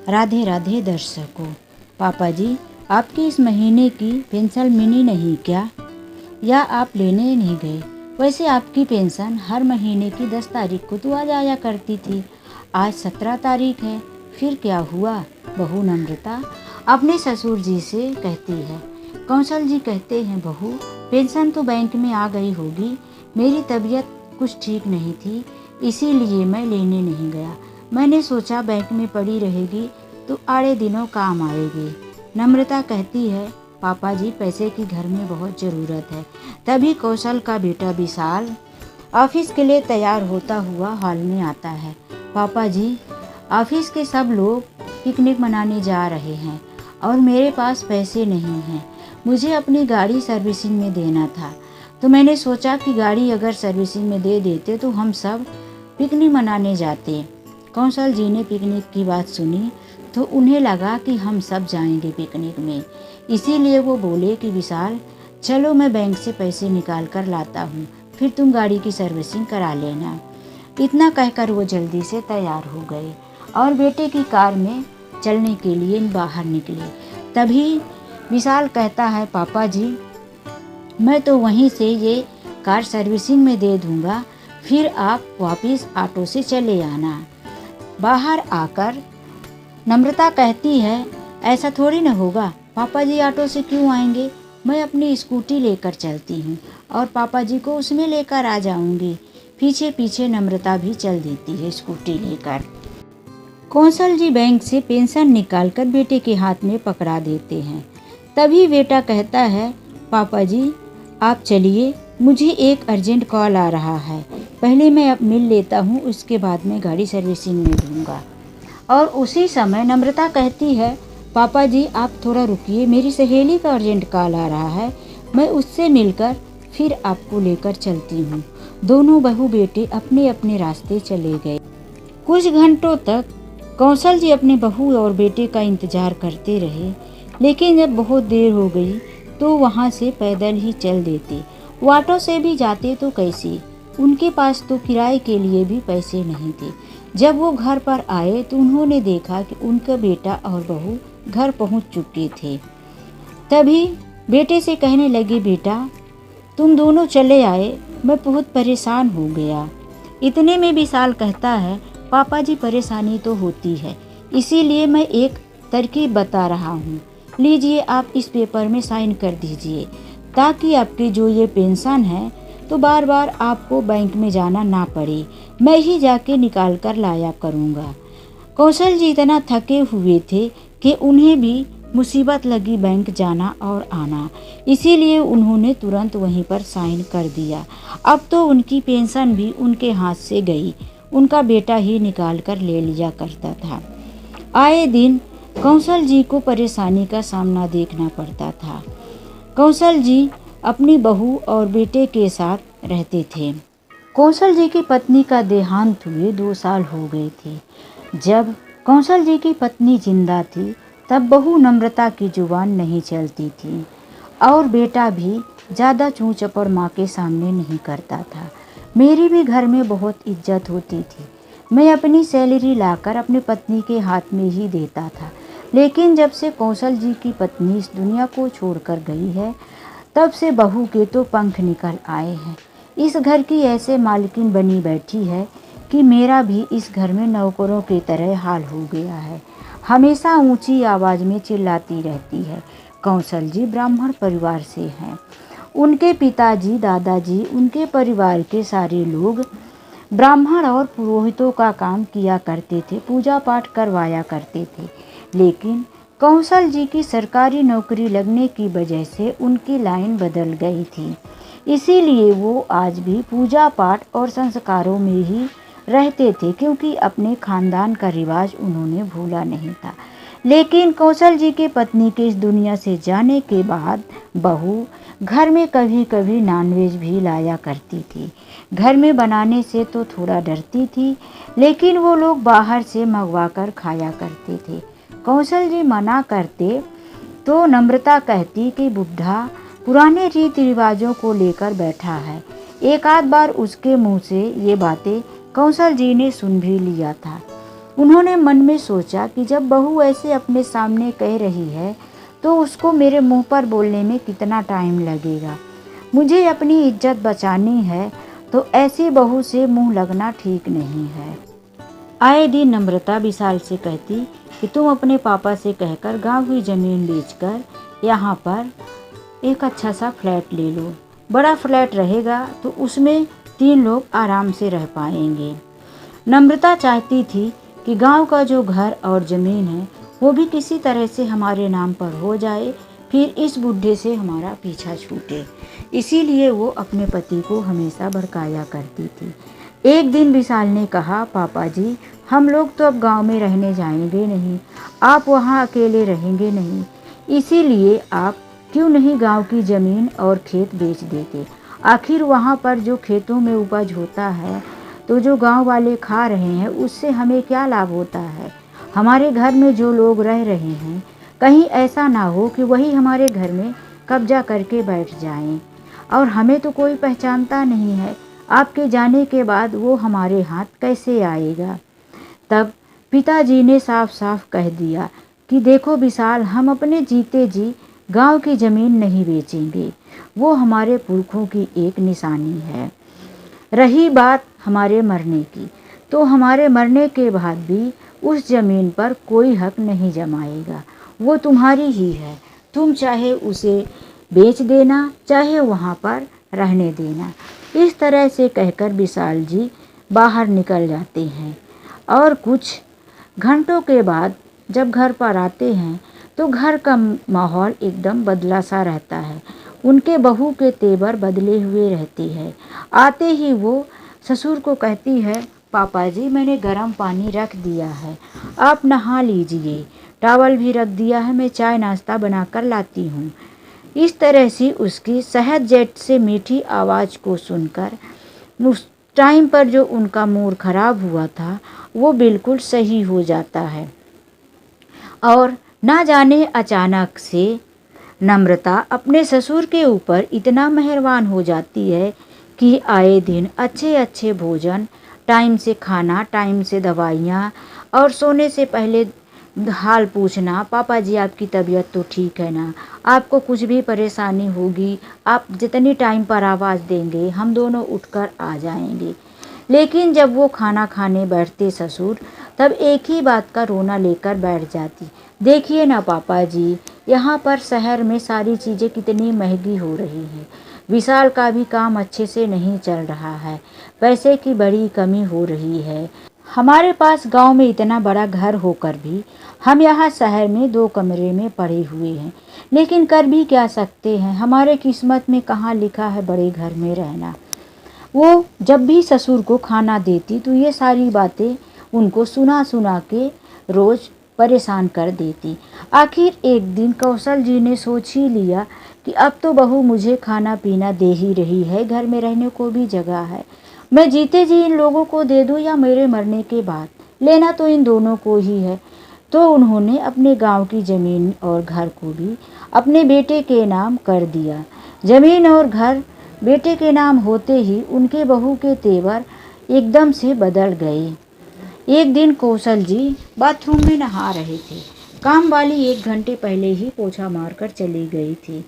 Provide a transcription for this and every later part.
राधे राधे दर्शकों। पापा जी, आपकी इस महीने की पेंशन मिली नहीं क्या, या आप लेने नहीं गए? वैसे आपकी पेंशन हर महीने की 10 तारीख को तो आ जाया करती थी। आज 17 तारीख है, फिर क्या हुआ? बहू नम्रता अपने ससुर जी से कहती है। कौशल जी कहते हैं, बहू पेंशन तो बैंक में आ गई होगी, मेरी तबीयत कुछ ठीक नहीं थी, इसीलिए मैं लेने नहीं गया। मैंने सोचा बैंक में पड़ी रहेगी तो आड़े दिनों काम आएगी। नम्रता कहती है, पापा जी पैसे की घर में बहुत ज़रूरत है। तभी कौशल का बेटा विशाल ऑफिस के लिए तैयार होता हुआ हॉल में आता है। पापा जी, ऑफिस के सब लोग पिकनिक मनाने जा रहे हैं और मेरे पास पैसे नहीं हैं। मुझे अपनी गाड़ी सर्विसिंग में देना था, तो मैंने सोचा कि गाड़ी अगर सर्विसिंग में दे देते तो हम सब पिकनिक मनाने जाते। कौशल जी ने पिकनिक की बात सुनी तो उन्हें लगा कि हम सब जाएंगे पिकनिक में, इसीलिए वो बोले कि विशाल चलो मैं बैंक से पैसे निकाल कर लाता हूँ, फिर तुम गाड़ी की सर्विसिंग करा लेना। इतना कहकर वो जल्दी से तैयार हो गए और बेटे की कार में चलने के लिए बाहर निकले। तभी विशाल कहता है, पापा जी मैं तो वहीं से ये कार सर्विसिंग में दे दूँगा, फिर आप वापस ऑटो से चले आना। बाहर आकर नम्रता कहती है, ऐसा थोड़ी न होगा, पापा जी ऑटो से क्यों आएंगे, मैं अपनी स्कूटी लेकर चलती हूँ और पापा जी को उसमें लेकर आ जाऊँगी। पीछे पीछे नम्रता भी चल देती है स्कूटी लेकर। कौशल जी बैंक से पेंशन निकालकर बेटे के हाथ में पकड़ा देते हैं। तभी बेटा कहता है, पापा जी आप चलिए, मुझे एक अर्जेंट कॉल आ रहा है, पहले मैं अब मिल लेता हूँ, उसके बाद मैं गाड़ी सर्विसिंग में दूँगा। और उसी समय नम्रता कहती है, पापा जी आप थोड़ा रुकिए, मेरी सहेली का अर्जेंट कॉल आ रहा है, मैं उससे मिलकर फिर आपको लेकर चलती हूँ। दोनों बहू बेटे अपने अपने रास्ते चले गए। कुछ घंटों तक कौशल जी अपने बहू और बेटे का इंतजार करते रहे, लेकिन जब बहुत देर हो गई तो वहाँ से पैदल ही चल देते। वो ऑटो से भी जाते तो कैसी, उनके पास तो किराए के लिए भी पैसे नहीं थे। जब वो घर पर आए तो उन्होंने देखा कि उनका बेटा और बहू घर पहुंच चुके थे। तभी बेटे से कहने लगे, बेटा तुम दोनों चले आए, मैं बहुत परेशान हो गया। इतने में विशाल कहता है, पापा जी परेशानी तो होती है, इसीलिए मैं एक तरकीब बता रहा हूँ, लीजिए आप इस पेपर में साइन कर दीजिए, ताकि आपकी जो ये पेंशन है तो बार बार आपको बैंक में जाना ना पड़े, मैं ही जाके निकाल कर लाया करूँगा। कौशल जी इतना थके हुए थे कि उन्हें भी मुसीबत लगी बैंक जाना और आना, इसीलिए उन्होंने तुरंत वहीं पर साइन कर दिया। अब तो उनकी पेंशन भी उनके हाथ से गई, उनका बेटा ही निकाल कर ले लिया करता था। आए दिन कौशल जी को परेशानी का सामना देखना पड़ता था। कौशल जी अपनी बहू और बेटे के साथ रहते थे। कौशल जी की पत्नी का देहांत हुए 2 साल हो गए थे। जब कौशल जी की पत्नी जिंदा थी तब बहू नम्रता की जुबान नहीं चलती थी और बेटा भी ज़्यादा चूँ चपड़ माँ के सामने नहीं करता था। मेरी भी घर में बहुत इज्जत होती थी, मैं अपनी सैलरी लाकर अपनी पत्नी के हाथ में ही देता था। लेकिन जब से कौशल जी की पत्नी इस दुनिया को छोड़कर गई है, तब से बहू के तो पंख निकल आए हैं। इस घर की ऐसे मालकिन बनी बैठी है कि मेरा भी इस घर में नौकरों की तरह हाल हो गया है। हमेशा ऊंची आवाज़ में चिल्लाती रहती है। कौशल जी ब्राह्मण परिवार से हैं। उनके पिताजी दादाजी उनके परिवार के सारे लोग ब्राह्मण और पुरोहितों का काम किया करते थे, पूजा पाठ करवाया करते थे। लेकिन कौशल जी की सरकारी नौकरी लगने की वजह से उनकी लाइन बदल गई थी, इसीलिए वो आज भी पूजा पाठ और संस्कारों में ही रहते थे, क्योंकि अपने खानदान का रिवाज उन्होंने भूला नहीं था। लेकिन कौशल जी के पत्नी के इस दुनिया से जाने के बाद बहू घर में कभी कभी नॉनवेज भी लाया करती थी। घर में बनाने से तो थोड़ा डरती थी, लेकिन वो लोग बाहर से मंगवा कर खाया करते थे। कौशल जी मना करते तो नम्रता कहती कि बुढ़ा पुराने रीति रिवाजों को लेकर बैठा है। एक आध बार उसके मुंह से ये बातें कौशल जी ने सुन भी लिया था। उन्होंने मन में सोचा कि जब बहू ऐसे अपने सामने कह रही है तो उसको मेरे मुंह पर बोलने में कितना टाइम लगेगा। मुझे अपनी इज्जत बचानी है तो ऐसी बहू से मुंह लगना ठीक नहीं है। आए दिन नम्रता विशाल से कहती कि तुम अपने पापा से कहकर गांव की ज़मीन बेचकर यहाँ पर एक अच्छा सा फ्लैट ले लो। बड़ा फ्लैट रहेगा तो उसमें 3 लोग आराम से रह पाएंगे। नम्रता चाहती थी कि गांव का जो घर और ज़मीन है वो भी किसी तरह से हमारे नाम पर हो जाए, फिर इस बुढ़े से हमारा पीछा छूटे। इसीलिए वो अपने पति को हमेशा भड़काया करती थी। एक दिन विशाल ने कहा, पापा जी हम लोग तो अब गांव में रहने जाएंगे नहीं, आप वहां अकेले रहेंगे नहीं, इसीलिए आप क्यों नहीं गांव की ज़मीन और खेत बेच देते। आखिर वहां पर जो खेतों में उपज होता है तो जो गांव वाले खा रहे हैं उससे हमें क्या लाभ होता है। हमारे घर में जो लोग रह रहे हैं कहीं ऐसा ना हो कि वही हमारे घर में कब्जा करके बैठ जाएं, और हमें तो कोई पहचानता नहीं है, आपके जाने के बाद वो हमारे हाथ कैसे आएगा। तब पिताजी ने साफ साफ कह दिया कि देखो विशाल, हम अपने जीते जी गांव की ज़मीन नहीं बेचेंगे, वो हमारे पुरखों की एक निशानी है। रही बात हमारे मरने की, तो हमारे मरने के बाद भी उस ज़मीन पर कोई हक नहीं जमाएगा, वो तुम्हारी ही है। तुम चाहे उसे बेच देना, चाहे वहाँ पर रहने देना। इस तरह से कहकर विशाल जी बाहर निकल जाते हैं और कुछ घंटों के बाद जब घर पर आते हैं तो घर का माहौल एकदम बदला सा रहता है। उनके बहू के तेवर बदले हुए रहते हैं। आते ही वो ससुर को कहती है, पापा जी मैंने गर्म पानी रख दिया है, आप नहा लीजिए, टॉवल भी रख दिया है, मैं चाय नाश्ता बनाकर लाती हूँ। इस तरह से उसकी सहज जेट से मीठी आवाज़ को सुनकर उस टाइम पर जो उनका मूड खराब हुआ था वो बिल्कुल सही हो जाता है। और ना जाने अचानक से नम्रता अपने ससुर के ऊपर इतना मेहरबान हो जाती है कि आए दिन अच्छे अच्छे भोजन, टाइम से खाना, टाइम से दवाइयाँ, और सोने से पहले हाल पूछना, पापा जी आपकी तबीयत तो ठीक है ना, आपको कुछ भी परेशानी होगी आप जितनी टाइम पर आवाज़ देंगे हम दोनों उठकर आ जाएंगे। लेकिन जब वो खाना खाने बैठते ससुर, तब एक ही बात का रोना लेकर बैठ जाती, देखिए ना पापा जी, यहाँ पर शहर में सारी चीज़ें कितनी महंगी हो रही हैं, विशाल का भी काम अच्छे से नहीं चल रहा है, पैसे की बड़ी कमी हो रही है। हमारे पास गांव में इतना बड़ा घर होकर भी हम यहाँ शहर में 2 कमरे में पड़े हुए हैं, लेकिन कर भी क्या सकते हैं, हमारे किस्मत में कहाँ लिखा है बड़े घर में रहना। वो जब भी ससुर को खाना देती तो ये सारी बातें उनको सुना सुना के रोज़ परेशान कर देती। आखिर एक दिन कौशल जी ने सोच ही लिया कि अब तो बहू मुझे खाना पीना दे ही रही है, घर में रहने को भी जगह है, मैं जीते जी इन लोगों को दे दूं या मेरे मरने के बाद, लेना तो इन दोनों को ही है। तो उन्होंने अपने गांव की ज़मीन और घर को भी अपने बेटे के नाम कर दिया। ज़मीन और घर बेटे के नाम होते ही उनके बहू के तेवर एकदम से बदल गए। एक दिन कौशल जी बाथरूम में नहा रहे थे, काम वाली 1 घंटे पहले ही पोछा मारकर चली गई थी।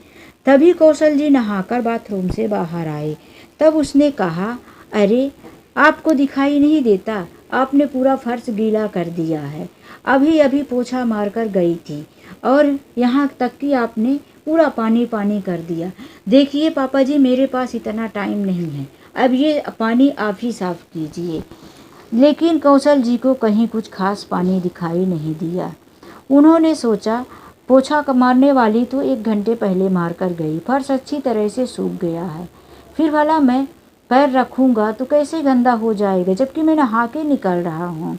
तभी कौशल जी नहाकर बाथरूम से बाहर आए। तब उसने कहा, अरे आपको दिखाई नहीं देता, आपने पूरा फर्श गीला कर दिया है, अभी अभी पोछा मारकर गई थी और यहाँ तक कि आपने पूरा पानी पानी कर दिया। देखिए पापा जी मेरे पास इतना टाइम नहीं है, अब ये पानी आप ही साफ कीजिए। लेकिन कौशल जी को कहीं कुछ खास पानी दिखाई नहीं दिया। उन्होंने सोचा पोछा मारने वाली तो 1 घंटे पहले मार कर गई, फर्श अच्छी तरह से सूख गया है, फिर भला मैं पैर रखूँगा तो कैसे गंदा हो जाएगा, जबकि मैं नहा के निकल रहा हूँ।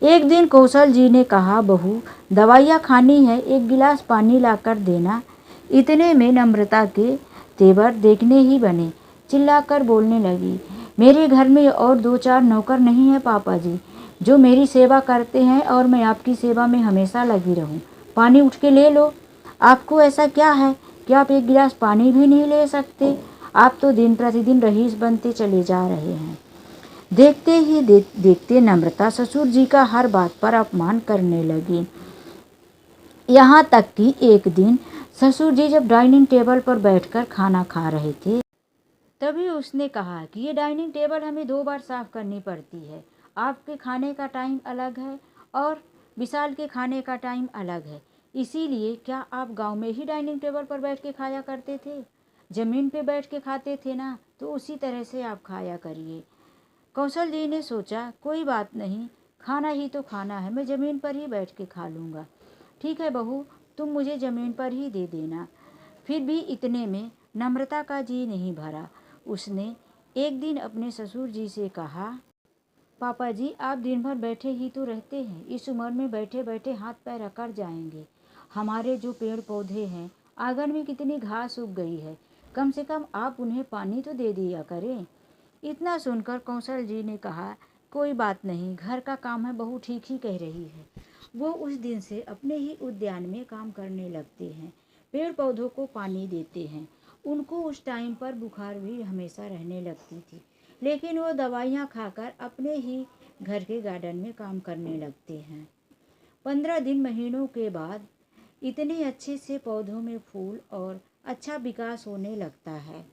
एक दिन कौशल जी ने कहा, बहू दवाइयाँ खानी है, 1 गिलास पानी लाकर देना। इतने में नम्रता के तेवर देखने ही बने, चिल्लाकर बोलने लगी, मेरे घर में और 2-4 नौकर नहीं है पापा जी जो मेरी सेवा करते हैं और मैं आपकी सेवा में हमेशा लगी रहूं। पानी उठ के ले लो, आपको ऐसा क्या है कि आप 1 गिलास पानी भी नहीं ले सकते, आप तो दिन प्रतिदिन रईस बनते चले जा रहे हैं। देखते ही देखते नम्रता ससुर जी का हर बात पर अपमान करने लगी। यहाँ तक कि एक दिन ससुर जी जब डाइनिंग टेबल पर बैठकर खाना खा रहे थे, तभी उसने कहा कि ये डाइनिंग टेबल हमें 2 बार साफ करनी पड़ती है। आपके खाने का टाइम अलग है और विशाल के खाने का टाइम अलग है। इसीलिए क्या आप गांव में ही डाइनिंग टेबल पर बैठ के खाया करते थे? ज़मीन पे बैठ के खाते थे ना, तो उसी तरह से आप खाया करिए। कौशल जी ने सोचा, कोई बात नहीं, खाना ही तो खाना है, मैं ज़मीन पर ही बैठ के खा लूँगा। ठीक है बहू, तुम मुझे ज़मीन पर ही दे देना। फिर भी इतने में नम्रता का जी नहीं भरा। उसने एक दिन अपने ससुर जी से कहा, पापा जी आप दिन भर बैठे ही तो रहते हैं, इस उम्र में बैठे बैठे हाथ पैर अकड़ जाएंगे। हमारे जो पेड़ पौधे हैं, आंगन में कितनी घास उग गई है, कम से कम आप उन्हें पानी तो दे दिया करें। इतना सुनकर कौशल जी ने कहा, कोई बात नहीं, घर का काम है, बहू ठीक ही कह रही है। वो उस दिन से अपने ही उद्यान में काम करने लगते हैं, पेड़ पौधों को पानी देते हैं। उनको उस टाइम पर बुखार भी हमेशा रहने लगती थी, लेकिन वो दवाइयाँ खाकर अपने ही घर के गार्डन में काम करने लगते हैं। 15 दिन महीनों के बाद इतने अच्छे से पौधों में फूल और अच्छा विकास होने लगता है।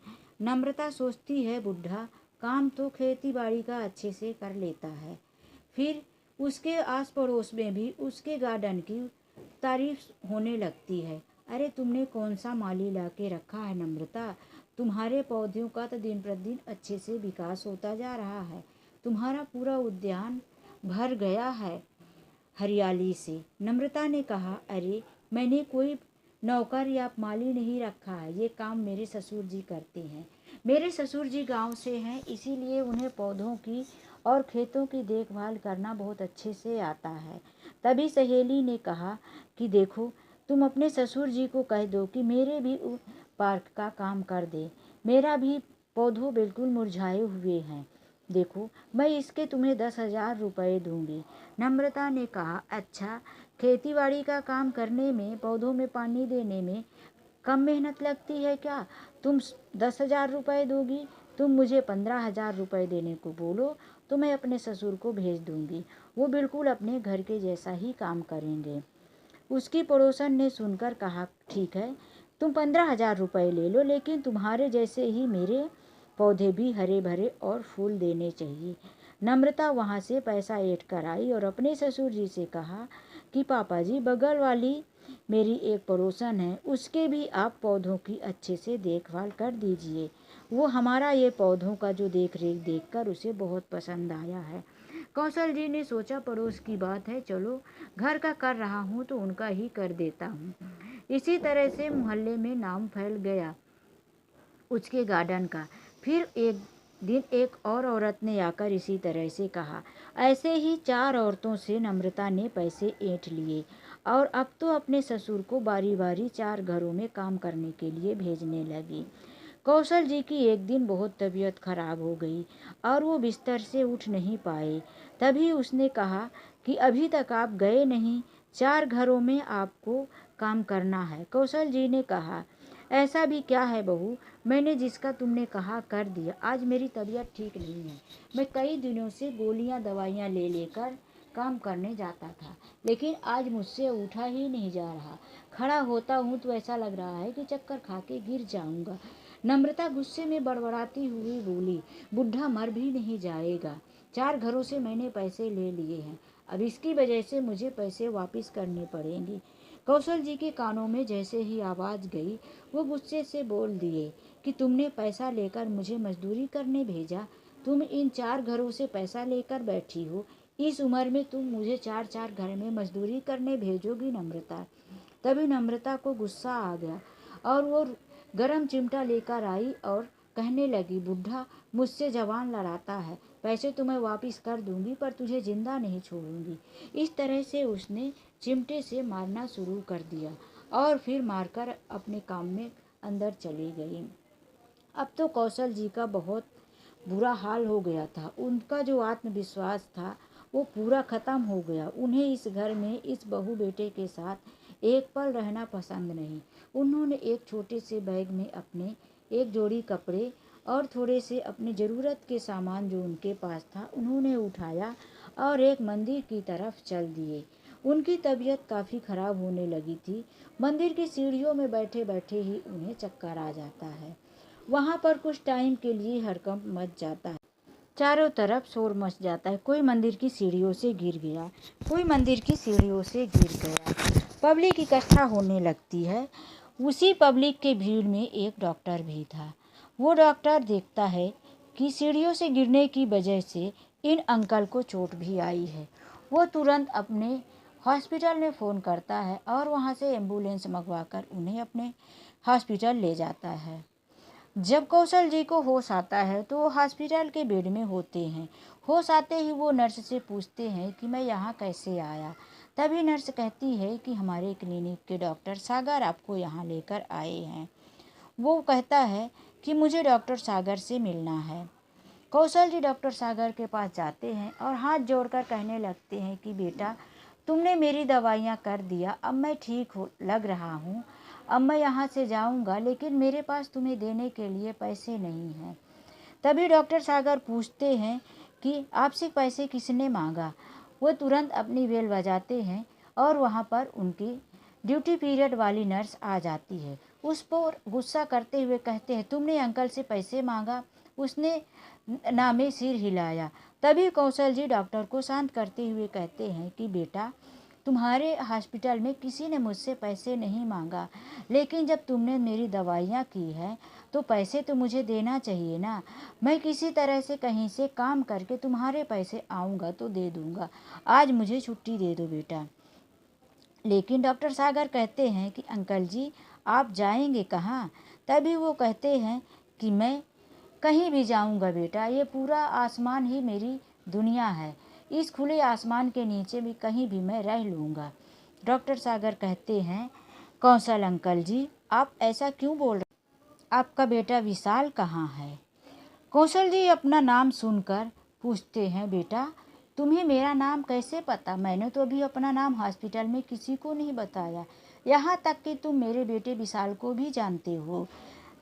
नम्रता सोचती है, बुढ़ा काम तो खेती बाड़ी का अच्छे से कर लेता है। फिर उसके आस पड़ोस में भी उसके गार्डन की तारीफ होने लगती है। अरे तुमने कौन सा माली ला के रखा है नम्रता, तुम्हारे पौधों का तो दिन प्रतिदिन अच्छे से विकास होता जा रहा है। तुम्हारा पूरा उद्यान भर गया है हरियाली से। नम्रता ने कहा, अरे मैंने कोई नौकर या माली नहीं रखा है, ये काम मेरे ससुर जी करते हैं। मेरे ससुर जी गांव से हैं, इसीलिए उन्हें पौधों की और खेतों की देखभाल करना बहुत अच्छे से आता है। तभी सहेली ने कहा कि देखो, तुम अपने ससुर जी को कह दो कि मेरे भी पार्क का काम कर दे। मेरा भी पौधों बिल्कुल मुरझाए हुए हैं। देखो, मैं इसके तुम्हें 10,000 रुपये दूंगी। नम्रता ने कहा, अच्छा, खेतीबाड़ी का काम करने में, पौधों में पानी देने में कम मेहनत लगती है क्या? तुम 10,000 रुपये दोगी? तुम मुझे 15,000 रुपये देने को बोलो तो मैं अपने ससुर को भेज दूंगी। वो बिल्कुल अपने घर के जैसा ही काम करेंगे। उसकी पड़ोसन ने सुनकर कहा, ठीक है, तुम 15,000 रुपये ले लो, लेकिन तुम्हारे जैसे ही मेरे पौधे भी हरे भरे और फूल देने चाहिए। नम्रता वहाँ से पैसा ऐंठ कर आई और अपने ससुर जी से कहा कि पापा जी, बगल वाली मेरी एक पड़ोसन है, उसके भी आप पौधों की अच्छे से देखभाल कर दीजिए। वो हमारा ये पौधों का जो देख रेख देख कर उसे बहुत पसंद आया है। कौशल जी ने सोचा, पड़ोस की बात है, चलो घर का कर रहा हूँ तो उनका ही कर देता हूँ। इसी तरह से मोहल्ले में नाम फैल गया उसके गार्डन का। फिर एक दिन एक और औरत ने आकर इसी तरह से कहा। ऐसे ही 4 औरतों से नम्रता ने पैसे ऐंठ लिए और अब तो अपने ससुर को बारी बारी 4 घरों में काम करने के लिए भेजने लगी। कौशल जी की एक दिन बहुत तबीयत खराब हो गई और वो बिस्तर से उठ नहीं पाए। तभी उसने कहा कि अभी तक आप गए नहीं, 4 घरों में आपको काम करना है। कौशल जी ने कहा, ऐसा भी क्या है बहू, मैंने जिसका तुमने कहा कर दिया। आज मेरी तबीयत ठीक नहीं है, मैं कई दिनों से गोलियां दवाइयां ले लेकर काम करने जाता था, लेकिन आज मुझसे उठा ही नहीं जा रहा। खड़ा होता हूँ तो ऐसा लग रहा है कि चक्कर खा के गिर जाऊंगा। नम्रता गुस्से में बड़बड़ाती हुई बोली, बुढ़ा मर भी नहीं जाएगा। 4 घरों से मैंने पैसे ले लिए हैं, अब इसकी वजह से मुझे पैसे वापस करने पड़ेंगे। कौशल जी के कानों में जैसे ही आवाज़ गई, वो गुस्से से बोल दिए कि तुमने पैसा लेकर मुझे मजदूरी करने भेजा, तुम इन 4 घरों से पैसा लेकर बैठी हो, इस उम्र में तुम मुझे 4-4 घर में मजदूरी करने भेजोगी नम्रता? तभी नम्रता को गुस्सा आ गया और वो गरम चिमटा लेकर आई और कहने लगी, बुढ़ा मुझसे जवान लड़ाता है, पैसे तो मैं वापस कर दूंगी पर तुझे जिंदा नहीं छोड़ूंगी। इस तरह से उसने चिमटे से मारना शुरू कर दिया और फिर मारकर अपने काम में अंदर चली गई। अब तो कौशल जी का बहुत बुरा हाल हो गया था। उनका जो आत्मविश्वास था वो पूरा ख़त्म हो गया। उन्हें इस घर में इस बहू बेटे के साथ एक पल रहना पसंद नहीं। उन्होंने एक छोटे से बैग में अपने एक जोड़ी कपड़े और थोड़े से अपनी ज़रूरत के सामान जो उनके पास था उन्होंने उठाया और एक मंदिर की तरफ चल दिए। उनकी तबीयत काफ़ी ख़राब होने लगी थी। मंदिर की सीढ़ियों में बैठे बैठे ही उन्हें चक्कर आ जाता है। वहाँ पर कुछ टाइम के लिए हड़कंप मच जाता है। चारों तरफ शोर मच जाता है। कोई मंदिर की सीढ़ियों से गिर गया, कोई मंदिर की सीढ़ियों से गिर गया। पब्लिक इकट्ठा होने लगती है। उसी पब्लिक के भीड़ में एक डॉक्टर भी था। वो डॉक्टर देखता है कि सीढ़ियों से गिरने की वजह से इन अंकल को चोट भी आई है। वो तुरंत अपने हॉस्पिटल में फ़ोन करता है और वहाँ से एम्बुलेंस मंगवाकर उन्हें अपने हॉस्पिटल ले जाता है। जब कौशल जी को होश आता है तो वो हॉस्पिटल के बेड में होते हैं। होश आते ही वो नर्स से पूछते हैं कि मैं यहाँ कैसे आया। तभी नर्स कहती है कि हमारे क्लिनिक के डॉक्टर सागर आपको यहाँ लेकर आए हैं। वो कहता है कि मुझे डॉक्टर सागर से मिलना है। कौशल जी डॉक्टर सागर के पास जाते हैं और हाथ जोड़कर कहने लगते हैं कि बेटा, तुमने मेरी दवाइयाँ कर दिया, अब मैं ठीक हो लग रहा हूँ। अब मैं यहाँ से जाऊँगा, लेकिन मेरे पास तुम्हें देने के लिए पैसे नहीं हैं। तभी डॉक्टर सागर पूछते हैं कि आपसे पैसे किसने मांगा। वो तुरंत अपनी बेल बजाते हैं और वहाँ पर उनकी ड्यूटी पीरियड वाली नर्स आ जाती है। उस पर गुस्सा करते हुए कहते हैं, तुमने अंकल से पैसे मांगा। उसने नामे सिर हिलाया। तभी कौशल जी डॉक्टर को शांत करते हुए कहते हैं कि बेटा, तुम्हारे हॉस्पिटल में किसी ने मुझसे पैसे नहीं मांगा, लेकिन जब तुमने मेरी दवाइयाँ की हैं तो पैसे तो मुझे देना चाहिए ना। मैं किसी तरह से कहीं से काम करके तुम्हारे पैसे आऊँगा तो दे दूँगा। आज मुझे छुट्टी दे दो बेटा। लेकिन डॉक्टर सागर कहते हैं कि अंकल जी, आप जाएंगे कहाँ। तभी वो कहते हैं कि मैं कहीं भी जाऊंगा बेटा, ये पूरा आसमान ही मेरी दुनिया है। इस खुले आसमान के नीचे भी कहीं भी मैं रह लूँगा। डॉक्टर सागर कहते हैं, कौशल अंकल जी, आप ऐसा क्यों बोल रहे हैं? आपका बेटा विशाल कहाँ है? कौशल जी अपना नाम सुनकर पूछते हैं, बेटा, तुम्हें मेरा नाम कैसे पता? मैंने तो अभी अपना नाम हॉस्पिटल में किसी को नहीं बताया, यहाँ तक कि तुम मेरे बेटे विशाल को भी जानते हो।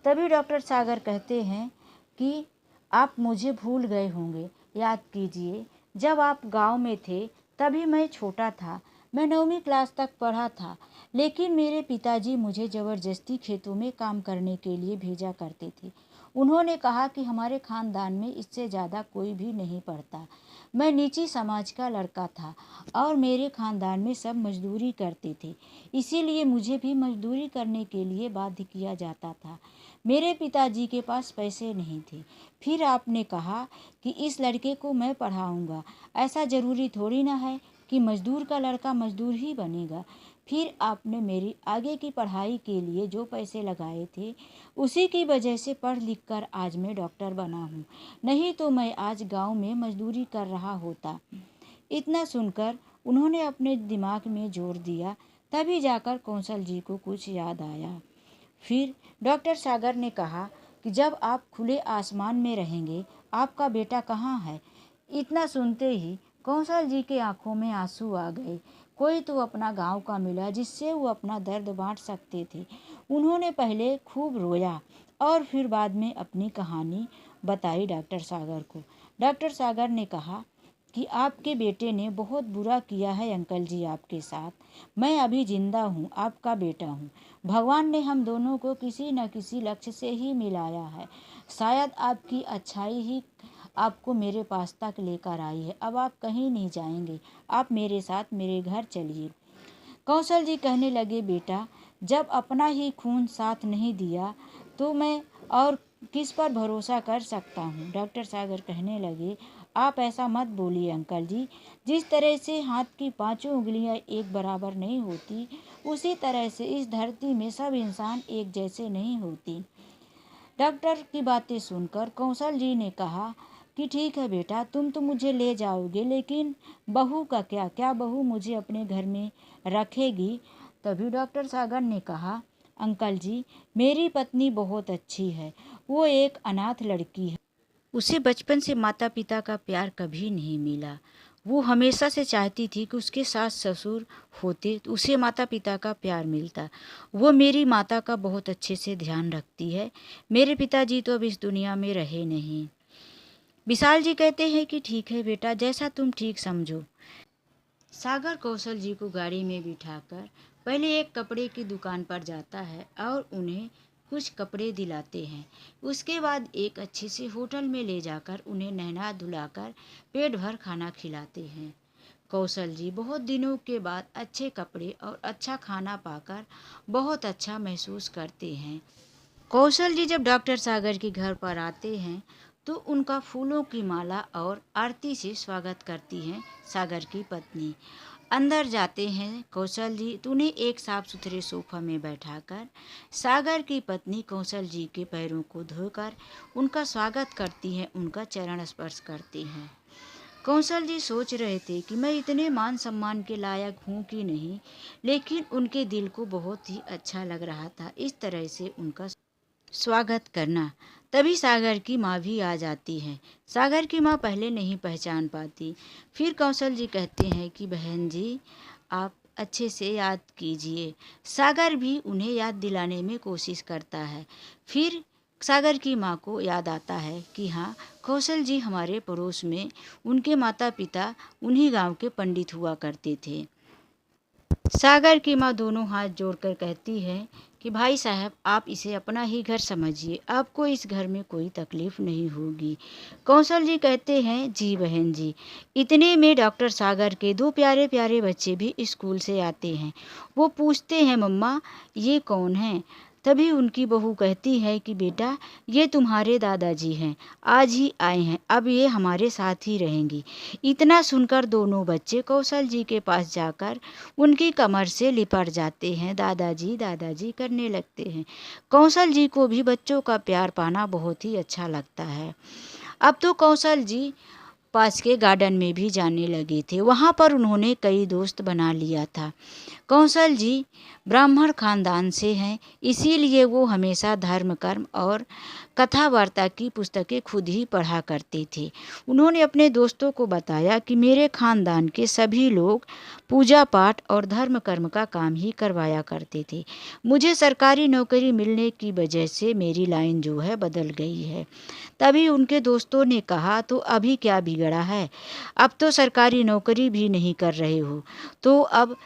तभी डॉक्टर सागर कहते हैं कि आप मुझे भूल गए होंगे। याद कीजिए, जब आप गांव में थे तभी मैं छोटा था। मैं 9वीं क्लास तक पढ़ा था, लेकिन मेरे पिताजी मुझे ज़बरदस्ती खेतों में काम करने के लिए भेजा करते थे। उन्होंने कहा कि हमारे ख़ानदान में इससे ज़्यादा कोई भी नहीं पढ़ता। मैं नीची समाज का लड़का था और मेरे ख़ानदान में सब मजदूरी करते थे, इसीलिए मुझे भी मजदूरी करने के लिए बाध्य किया जाता था। मेरे पिताजी के पास पैसे नहीं थे। फिर आपने कहा कि इस लड़के को मैं पढ़ाऊँगा। ऐसा ज़रूरी थोड़ी ना है कि मज़दूर का लड़का मज़दूर ही बनेगा। फिर आपने मेरी आगे की पढ़ाई के लिए जो पैसे लगाए थे, उसी की वजह से पढ़ लिख कर आज मैं डॉक्टर बना हूँ, नहीं तो मैं आज गांव में मजदूरी कर रहा होता। इतना सुनकर उन्होंने अपने दिमाग में जोर दिया। तभी जाकर कौशल जी को कुछ याद आया। फिर डॉक्टर सागर ने कहा कि जब आप खुले आसमान में रहेंगे, आपका बेटा कहाँ है? इतना सुनते ही कौशल जी के आंखों में आंसू आ गए। कोई तो अपना गांव का मिला जिससे वो अपना दर्द बांट सकते थे। उन्होंने पहले खूब रोया और फिर बाद में अपनी कहानी बताई डॉक्टर सागर को। डॉक्टर सागर ने कहा कि आपके बेटे ने बहुत बुरा किया है अंकल जी आपके साथ। मैं अभी जिंदा हूँ, आपका बेटा हूँ। भगवान ने हम दोनों को किसी न किसी लक्ष्य से ही मिलाया है। शायद आपकी अच्छाई ही आपको मेरे पास तक लेकर आई है। अब आप कहीं नहीं जाएंगे, आप मेरे साथ मेरे घर चलिए। कौशल जी कहने लगे, बेटा, जब अपना ही खून साथ नहीं दिया तो मैं और किस पर भरोसा कर सकता हूँ। डॉक्टर सागर कहने लगे, आप ऐसा मत बोलिए अंकल जी। जिस तरह से हाथ की पांचों उंगलियां एक बराबर नहीं होती, उसी तरह से इस धरती में सब इंसान एक जैसे नहीं होती। डॉक्टर की बातें सुनकर कौशल जी ने कहा कि ठीक है बेटा, तुम तो मुझे ले जाओगे, लेकिन बहू का क्या? क्या बहू मुझे अपने घर में रखेगी? तभी डॉक्टर सागर ने कहा, अंकल जी, मेरी पत्नी बहुत अच्छी है। वो एक अनाथ लड़की है। उसे बचपन से माता पिता का प्यार कभी नहीं मिला। वो हमेशा से चाहती थी कि उसके सास ससुर होते तो उसे माता पिता का प्यार मिलता। वो मेरी माता का बहुत अच्छे से ध्यान रखती है। मेरे पिताजी तो अब इस दुनिया में रहे नहीं। विशाल जी कहते हैं कि ठीक है बेटा, जैसा तुम ठीक समझो। सागर कौशल जी को गाड़ी में बिठाकर पहले एक कपड़े की दुकान पर जाता है और उन्हें कुछ कपड़े दिलाते हैं। उसके बाद एक अच्छे से होटल में ले जाकर उन्हें नहला धुलाकर पेट भर खाना खिलाते हैं। कौशल जी बहुत दिनों के बाद अच्छे कपड़े और अच्छा खाना पाकर बहुत अच्छा महसूस करते हैं। कौशल जी जब डॉक्टर सागर के घर पर आते हैं तो उनका फूलों की माला और आरती से स्वागत करती हैं सागर की पत्नी। अंदर जाते हैं कौशल जी तो उन्हें एक साफ सुथरे सोफा में बैठाकर सागर की पत्नी कौशल जी के पैरों को धोकर उनका स्वागत करती हैं, उनका चरण स्पर्श करती हैं। कौशल जी सोच रहे थे कि मैं इतने मान सम्मान के लायक हूँ कि नहीं, लेकिन उनके दिल को बहुत ही अच्छा लग रहा था इस तरह से उनका स्वागत करना। तभी सागर की माँ भी आ जाती है। सागर की माँ पहले नहीं पहचान पाती। फिर कौशल जी कहते हैं कि बहन जी, आप अच्छे से याद कीजिए। सागर भी उन्हें याद दिलाने में कोशिश करता है। फिर सागर की माँ को याद आता है कि हाँ, कौशल जी हमारे पड़ोस में उनके माता पिता उन्हीं गांव के पंडित हुआ करते थे। सागर की माँ दोनों हाथ जोड़कर कहती है कि भाई साहब, आप इसे अपना ही घर समझिए, आपको इस घर में कोई तकलीफ नहीं होगी। कौशल जी कहते हैं जी बहन जी। इतने में डॉक्टर सागर के दो प्यारे प्यारे बच्चे भी स्कूल से आते हैं। वो पूछते हैं मम्मा, ये कौन है? तभी उनकी बहू कहती है कि बेटा, ये तुम्हारे दादाजी हैं, आज ही आए हैं, अब ये हमारे साथ ही रहेंगी। इतना सुनकर दोनों बच्चे कौशल जी के पास जाकर उनकी कमर से लिपट जाते हैं, दादाजी दादाजी करने लगते हैं। कौशल जी को भी बच्चों का प्यार पाना बहुत ही अच्छा लगता है। अब तो कौशल जी पास के गार्डन में भी जाने लगे थे। वहाँ पर उन्होंने कई दोस्त बना लिया था। कौशल जी ब्राह्मण खानदान से हैं, इसीलिए वो हमेशा धर्म कर्म और कथा वार्ता की पुस्तकें खुद ही पढ़ा करते थे। उन्होंने अपने दोस्तों को बताया कि मेरे खानदान के सभी लोग पूजा पाठ और धर्म कर्म का काम ही करवाया करते थे। मुझे सरकारी नौकरी मिलने की वजह से मेरी लाइन जो है बदल गई है। तभी उनके दोस्तों ने कहा, तो अभी क्या बिगड़ा है, अब तो सरकारी नौकरी भी नहीं कर रहे हो, तो अब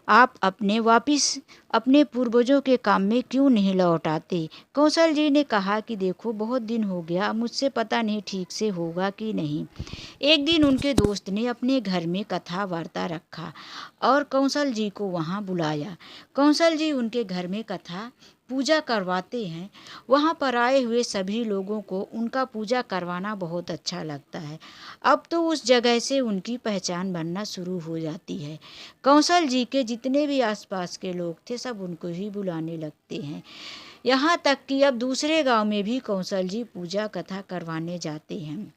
आप अपने पूर्वजों के काम में क्यों नहीं लौट आते? कौशल जी ने कहा कि देखो, बहुत दिन हो गया, मुझसे पता नहीं ठीक से होगा कि नहीं। एक दिन उनके दोस्त ने अपने घर में कथा वार्ता रखा और कौशल जी को वहाँ बुलाया। कौशल जी उनके घर में कथा पूजा करवाते हैं। वहाँ पर आए हुए सभी लोगों को उनका पूजा करवाना बहुत अच्छा लगता है। अब तो उस जगह से उनकी पहचान बनना शुरू हो जाती है। कौशल जी के जितने भी आसपास के लोग थे सब उनको ही बुलाने लगते हैं। यहाँ तक कि अब दूसरे गांव में भी कौशल जी पूजा कथा करवाने जाते हैं।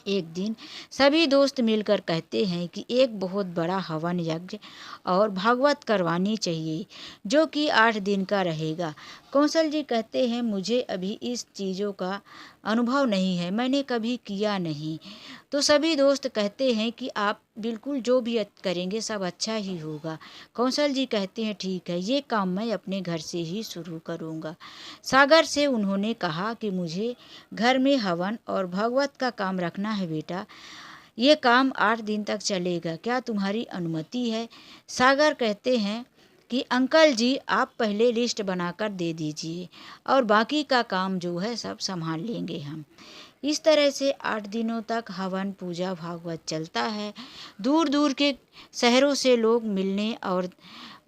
एक दिन सभी दोस्त मिलकर कहते हैं कि एक बहुत बड़ा हवन यज्ञ और भागवत करवानी चाहिए, जो कि 8 दिन का रहेगा। कौशल जी कहते हैं मुझे अभी इस चीज़ों का अनुभव नहीं है, मैंने कभी किया नहीं। तो सभी दोस्त कहते हैं कि आप बिल्कुल जो भी करेंगे सब अच्छा ही होगा। कौशल जी कहते हैं ठीक है, ये काम मैं अपने घर से ही शुरू करूँगा। सागर से उन्होंने कहा कि मुझे घर में हवन और भागवत का काम रखना है बेटा, ये काम 8 दिन तक चलेगा, क्या तुम्हारी अनुमति है? सागर कहते हैं कि अंकल जी, आप पहले लिस्ट बनाकर दे दीजिए और बाकी का काम जो है सब संभाल लेंगे हम। इस तरह से 8 दिनों तक हवन पूजा भागवत चलता है। दूर दूर के शहरों से लोग मिलने और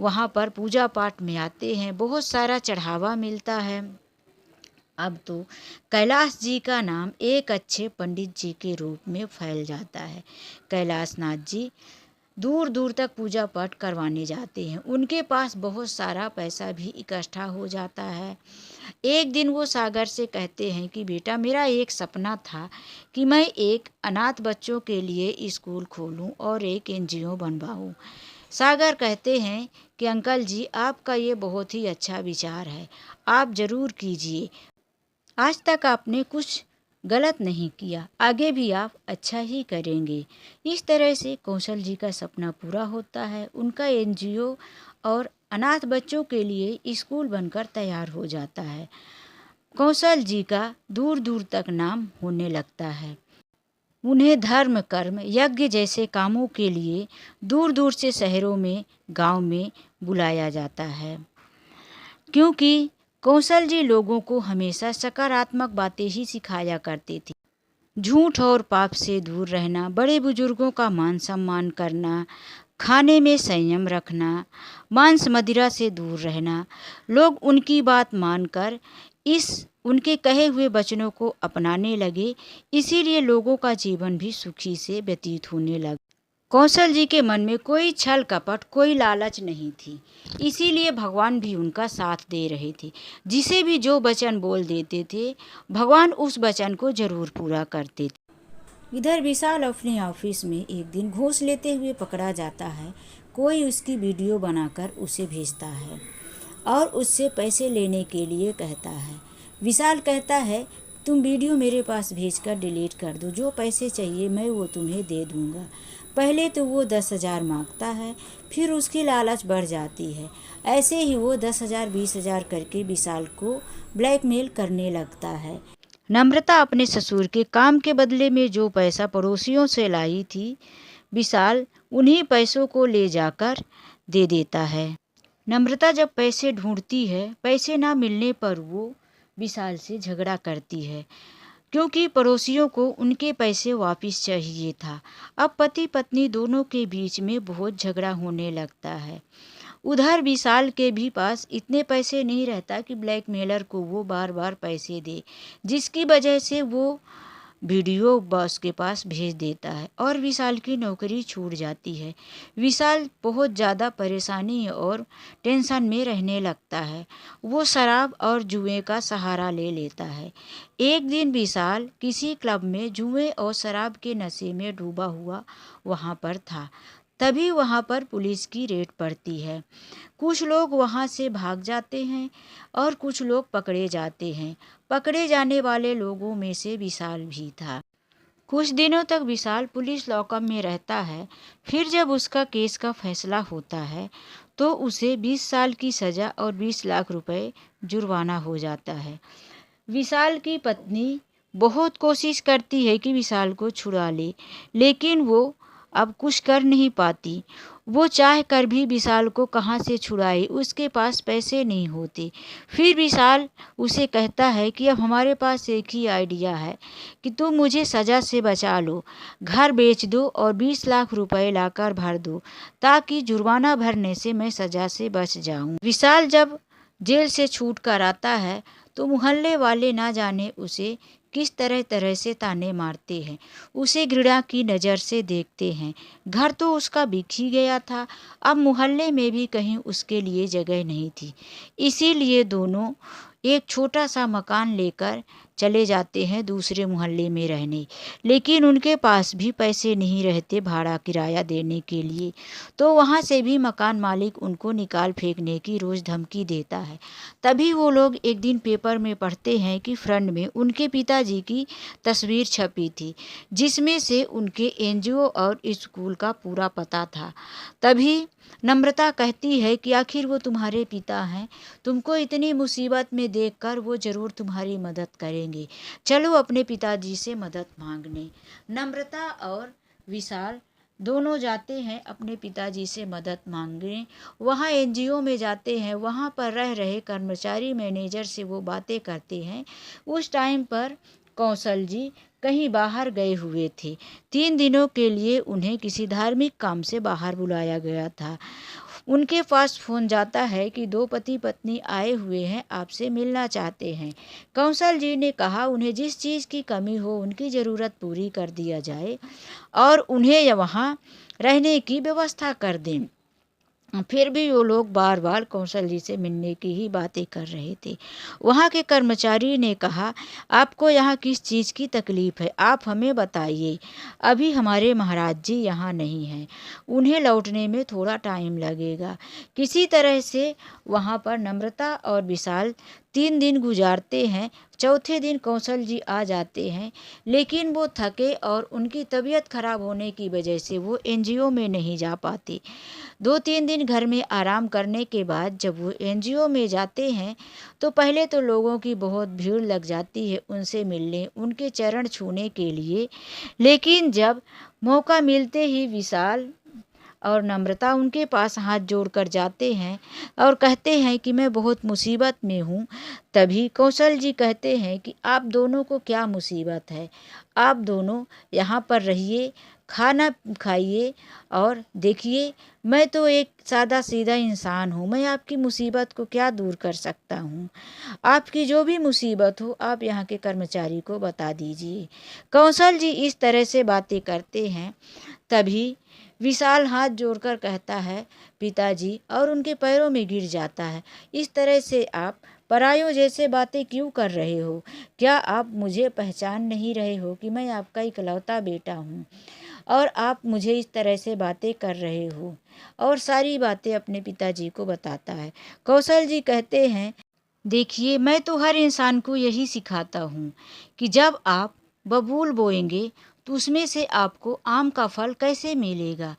वहाँ पर पूजा पाठ में आते हैं, बहुत सारा चढ़ावा मिलता है। अब तो कैलाश जी का नाम एक अच्छे पंडित जी के रूप में फैल जाता है। कैलाश नाथ जी दूर दूर तक पूजा पाठ करवाने जाते हैं, उनके पास बहुत सारा पैसा भी इकट्ठा हो जाता है। एक दिन वो सागर से कहते हैं कि बेटा, मेरा एक सपना था कि मैं एक अनाथ बच्चों के लिए स्कूल खोलूं और एक एनजीओ बनवाऊं। सागर कहते हैं कि अंकल जी, आपका ये बहुत ही अच्छा विचार है, आप ज़रूर कीजिए। आज तक आपने कुछ गलत नहीं किया, आगे भी आप अच्छा ही करेंगे। इस तरह से कौशल जी का सपना पूरा होता है। उनका एनजीओ और अनाथ बच्चों के लिए स्कूल बनकर तैयार हो जाता है। कौशल जी का दूर दूर तक नाम होने लगता है। उन्हें धर्म, कर्म, यज्ञ जैसे कामों के लिए दूर दूर से शहरों में, गांव में बुलाया जाता है, क्योंकि कौशल जी लोगों को हमेशा सकारात्मक बातें ही सिखाया करते थे। झूठ और पाप से दूर रहना, बड़े बुजुर्गों का मान सम्मान करना, खाने में संयम रखना, मांस मदिरा से दूर रहना। लोग उनकी बात मानकर इस उनके कहे हुए वचनों को अपनाने लगे। इसीलिए लोगों का जीवन भी सुखी से व्यतीत होने लगा। कौशल जी के मन में कोई छल कपट, कोई लालच नहीं थी। इसीलिए भगवान भी उनका साथ दे रहे थे। जिसे भी जो वचन बोल देते थे, भगवान उस वचन को जरूर पूरा करते थे। इधर विशाल अपने ऑफिस में एक दिन घूस लेते हुए पकड़ा जाता है। कोई उसकी वीडियो बनाकर उसे भेजता है और उससे पैसे लेने के लिए कहता है। विशाल कहता है, तुम वीडियो मेरे पास भेजकर डिलीट कर दो, जो पैसे चाहिए मैं वो तुम्हें दे दूँगा। पहले तो वो 10,000 मांगता है, फिर उसकी लालच बढ़ जाती है। ऐसे ही वो 10,000 20,000 करके विशाल को ब्लैकमेल करने लगता है। नम्रता अपने ससुर के काम के बदले में जो पैसा पड़ोसियों से लाई थी, विशाल उन्हीं पैसों को ले जाकर दे देता है। नम्रता जब पैसे ढूंढती है, पैसे ना मिलने पर वो विशाल से झगड़ा करती है, क्योंकि पड़ोसियों को उनके पैसे वापस चाहिए था। अब पति पत्नी दोनों के बीच में बहुत झगड़ा होने लगता है। उधर विशाल के भी पास इतने पैसे नहीं रहता कि ब्लैकमेलर को वो बार बार पैसे दे, जिसकी वजह से वो वीडियो बॉस के पास भेज देता है और विशाल की नौकरी छूट जाती है। विशाल बहुत ज़्यादा परेशानी और टेंशन में रहने लगता है। वो शराब और जुए का सहारा ले लेता है। एक दिन विशाल किसी क्लब में जुए और शराब के नशे में डूबा हुआ वहाँ पर था। तभी वहाँ पर पुलिस की रेड पड़ती है। कुछ लोग वहाँ से भाग जाते हैं और कुछ लोग पकड़े जाते हैं। पकड़े जाने वाले लोगों में से विशाल भी था। कुछ दिनों तक विशाल पुलिस लॉकअप में रहता है। फिर जब उसका केस का फैसला होता है तो उसे 20 साल की सज़ा और 20 लाख रुपए जुर्माना हो जाता है। विशाल की पत्नी बहुत कोशिश करती है कि विशाल को छुड़ा ले, लेकिन वो अब कुछ कर नहीं पाती। वो चाह कर भी विशाल को कहाँ से छुड़ाए, उसके पास पैसे नहीं होते। फिर विशाल उसे कहता है कि अब हमारे पास एक ही आइडिया है कि तुम मुझे सज़ा से बचा लो, घर बेच दो और 20 लाख रुपए लाकर भर दो, ताकि जुर्माना भरने से मैं सज़ा से बच जाऊं। विशाल जब जेल से छूट कर आता है तो मोहल्ले वाले ना जाने उसे किस तरह तरह से ताने मारते हैं, उसे घृणा की नज़र से देखते हैं। घर तो उसका बिक ही गया था, अब मोहल्ले में भी कहीं उसके लिए जगह नहीं थी। इसीलिए दोनों एक छोटा सा मकान लेकर चले जाते हैं दूसरे मोहल्ले में रहने, लेकिन उनके पास भी पैसे नहीं रहते भाड़ा किराया देने के लिए। तो वहाँ से भी मकान मालिक उनको निकाल फेंकने की रोज़ धमकी देता है। तभी वो लोग एक दिन पेपर में पढ़ते हैं कि फ्रंट में उनके पिताजी की तस्वीर छपी थी, जिसमें से उनके एनजीओ और स्कूल का पूरा पता था। तभी नम्रता कहती है कि आखिर वो तुम्हारे पिता हैं, तुमको इतनी मुसीबत में देखकर वो ज़रूर तुम्हारी मदद करेंगे, चलो अपने पिताजी से मदद मांगने। नम्रता और विशाल दोनों जाते हैं अपने पिताजी से मदद मांगने। वहाँ एनजीओ में जाते हैं, वहाँ पर रह रहे कर्मचारी मैनेजर से वो बातें करते हैं। उस टाइम पर कौशल जी कहीं बाहर गए हुए थे। 3 दिनों के लिए उन्हें किसी धार्मिक काम से बाहर बुलाया गया था। उनके पास फ़ोन जाता है कि 2 पति पत्नी आए हुए हैं, आपसे मिलना चाहते हैं। कौशल जी ने कहा उन्हें जिस चीज़ की कमी हो उनकी ज़रूरत पूरी कर दिया जाए और उन्हें वहाँ रहने की व्यवस्था कर दें। फिर भी वो लोग बार बार कौशल जी से मिलने की ही बातें कर रहे थे। वहाँ के कर्मचारी ने कहा, आपको यहाँ किस चीज़ की तकलीफ़ है, आप हमें बताइए। अभी हमारे महाराज जी यहाँ नहीं हैं, उन्हें लौटने में थोड़ा टाइम लगेगा। किसी तरह से वहाँ पर नम्रता और विशाल 3 दिन गुजारते हैं। चौथे दिन कौशल जी आ जाते हैं, लेकिन वो थके और उनकी तबीयत खराब होने की वजह से वो एनजीओ में नहीं जा पाते। 2-3 दिन घर में आराम करने के बाद जब वो एनजीओ में जाते हैं तो पहले तो लोगों की बहुत भीड़ लग जाती है उनसे मिलने, उनके चरण छूने के लिए। लेकिन जब मौका मिलते ही विशाल और नम्रता उनके पास हाथ जोड़कर जाते हैं और कहते हैं कि मैं बहुत मुसीबत में हूँ। तभी कौशल जी कहते हैं कि आप दोनों को क्या मुसीबत है, आप दोनों यहाँ पर रहिए, खाना खाइए और देखिए, मैं तो एक सादा सीधा इंसान हूँ, मैं आपकी मुसीबत को क्या दूर कर सकता हूँ। आपकी जो भी मुसीबत हो आप यहाँ के कर्मचारी को बता दीजिए। कौशल जी इस तरह से बातें करते हैं। तभी विशाल हाथ जोड़कर कहता है पिताजी, और उनके पैरों में गिर जाता है। इस तरह से आप परायों जैसे बातें क्यों कर रहे हो? क्या आप मुझे पहचान नहीं रहे हो कि मैं आपका इकलौता बेटा हूँ और आप मुझे इस तरह से बातें कर रहे हो? और सारी बातें अपने पिताजी को बताता है। कौशल जी कहते हैं देखिए, मैं तो हर इंसान को यही सिखाता हूँ कि जब आप बबूल बोएंगे तो उसमें से आपको आम का फल कैसे मिलेगा।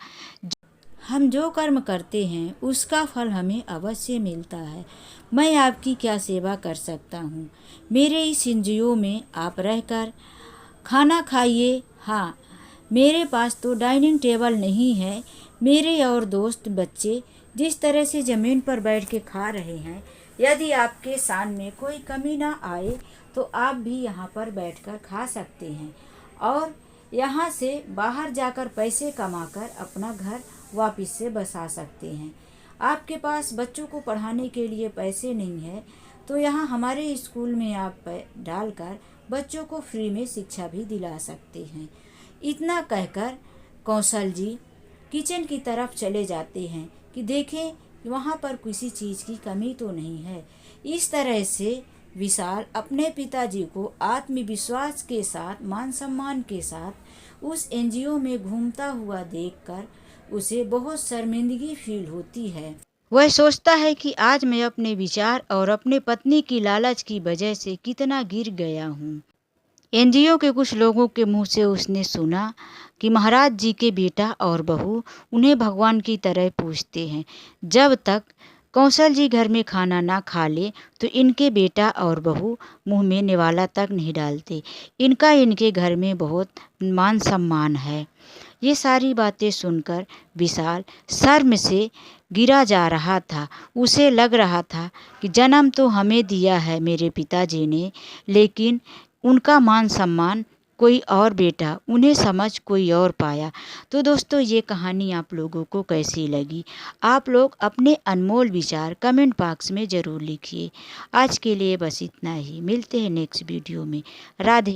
हम जो कर्म करते हैं उसका फल हमें अवश्य मिलता है। मैं आपकी क्या सेवा कर सकता हूँ? मेरे इस एनजीओ में आप रहकर खाना खाइए। हाँ, मेरे पास तो डाइनिंग टेबल नहीं है। मेरे और दोस्त बच्चे जिस तरह से ज़मीन पर बैठ के खा रहे हैं, यदि आपके शान में कोई कमी ना आए तो आप भी यहाँ पर बैठकर खा सकते हैं और यहाँ से बाहर जाकर पैसे कमाकर अपना घर वापस से बसा सकते हैं। आपके पास बच्चों को पढ़ाने के लिए पैसे नहीं है तो यहाँ हमारे स्कूल में आप डालकर बच्चों को फ्री में शिक्षा भी दिला सकते हैं। इतना कहकर कौशल जी किचन की तरफ चले जाते हैं कि देखें वहाँ पर किसी चीज़ की कमी तो नहीं है। इस तरह से विशाल अपने पिताजी को आत्मविश्वास के साथ, मान सम्मान के साथ उस एनजीओ में घूमता हुआ देखकर उसे बहुत शर्मिंदगी फील होती है। वह सोचता है कि आज मैं अपने विचार और अपने पत्नी की लालच की वजह से कितना गिर गया हूँ। एनजीओ के कुछ लोगों के मुंह से उसने सुना कि महाराज जी के बेटा और बहू उन्हें भगवान की तरह पूजते हैं। जब तक कौशल जी घर में खाना ना खा ले तो इनके बेटा और बहू मुंह में निवाला तक नहीं डालते। इनके घर में बहुत मान सम्मान है। ये सारी बातें सुनकर विशाल शर्म से गिरा जा रहा था। उसे लग रहा था कि जन्म तो हमें दिया है मेरे पिताजी ने, लेकिन उनका मान सम्मान कोई और बेटा, उन्हें समझ कोई और पाया। तो दोस्तों, ये कहानी आप लोगों को कैसी लगी? आप लोग अपने अनमोल विचार कमेंट बॉक्स में ज़रूर लिखिए। आज के लिए बस इतना ही। मिलते हैं नेक्स्ट वीडियो में। राधे।